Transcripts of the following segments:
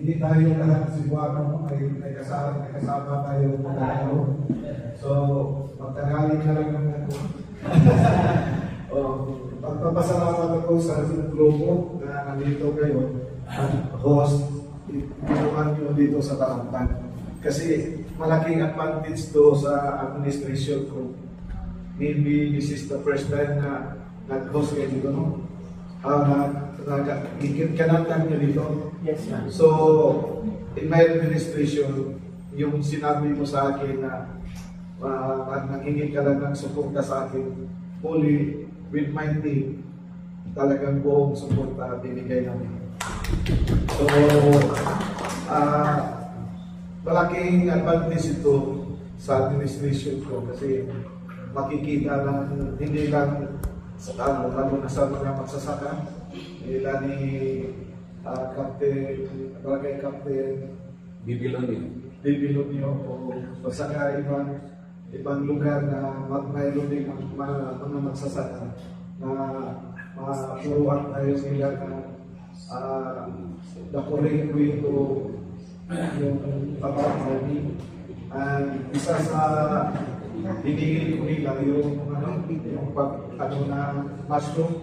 Hindi tayo lahat Cebuano, may kasama tayo Tagalog. So, magtagalin na lang naman ako. Pagpapasalamat ako sa grupo na nandito kayo at host, inuhan nyo dito sa Talampan. Kasi malaking advantage to sa administration ko. Maybe this is the first time na nag-host kayo dito, no? Kanatan nyo dito. Yes, ma'am. So, in my administration, yung sinabi mo sa akin na nangingin ka lang ng suporta sa akin, fully with my team, talagang buong suporta binigay namin. So, malaking advantage ito sa administration ko kasi makikita lang, hindi lang sa lalo na sa mga magsasaka, nila ni Barangay Captain Bibilonio o saka ibang lugar na mayroon din mga magsasaka na mapuruan tayo sila na nakuring ko yung pagkakali. Isa sa hinihili ko nila yung mushroom.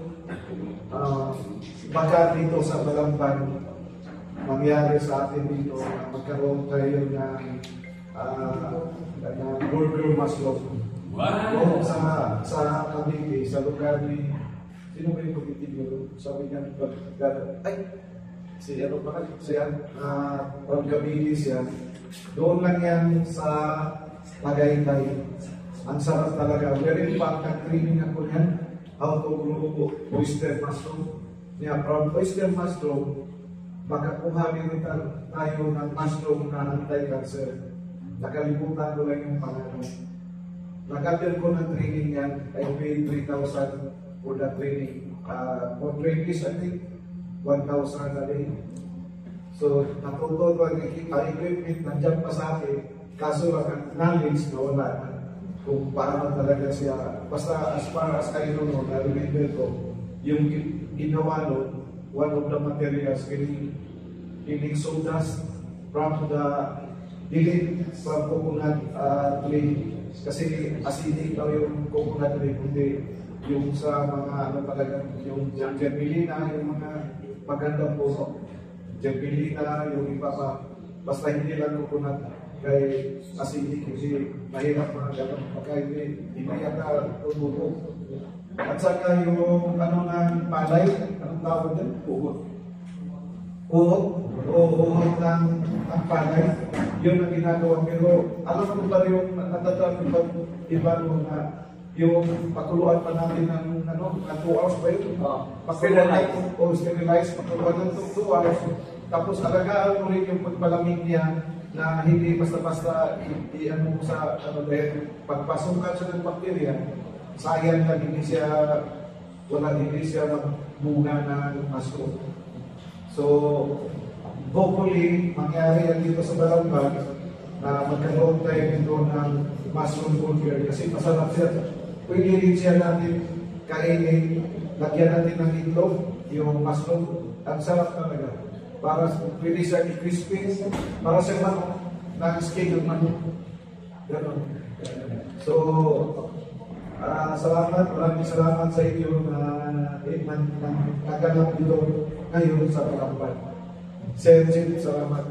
Baka dito sa Balamban, mangyari sa atin dito na magkaroon tayo ng burger mushroom. Wow! Sa Cavite, sa lugar ni, sino ba yung pagkitigil? Sabi niya, si ano ba? From Cavite siya. Doon lang yan sa Tagaytay. Ang sarap talaga. Very fun, nag-training ako yan. How to grow oyster mushroom. From oyster mushroom, makakuhanin rin tayo ng mushroom na anti-cancer. Nakalimutan ko lang yung pangalan. Nag-attend ko ng training yan. I paid 3,000 for the training. For trainees, I think 1,000 a day. So, natuto ko ang equipment nandiyan pa sa akin. Kaso ang knowledge na wala na. Kung paano talaga siya. Basta as far as I know, na-remember ko, yung ginawa nun, one of the materials, kining sawdust from the dilim from coconut tree. Kasi acidic daw yung coconut tree, kundi yung sa mga ano talaga, yung germelina, yung mga magandang puso. Germelina, yung iba pa, basta hindi lang coconut kay acidic, kasi mahirap mga gano'n, baka hindi yata tumubo. At saka yung ano ng palay, anong tawag din? Uhot. Uhot ng palay, yun ang ginagawa. Pero alam ko ba yung natatrato iba na yung pakuluan pa natin ng 2 hours ba yun? Pakuluan o sterilize, pakuluan ng 2 hours. Tapos alagaan mo rin yung pagpalamig niya na hindi basta-basta i-ano mo sa dahil pagpasukan siya ng bakterya, sayang na hindi siya magbunga ng mushroom. So, hopefully, mangyari yan dito sa Balamban na magkaroon tayo dito ng mushroom burger kasi masarap siya. Pwede rin siya natin kainin, lagyan natin ng itlog, yung mushroom, ang sarap talaga. Para pwede siya i-crispy, para siya manok, na-skin ng manok. Ganon. So, maraming salamat sa inyo na naganap dito ngayon sa Balamban. Sir, salamat.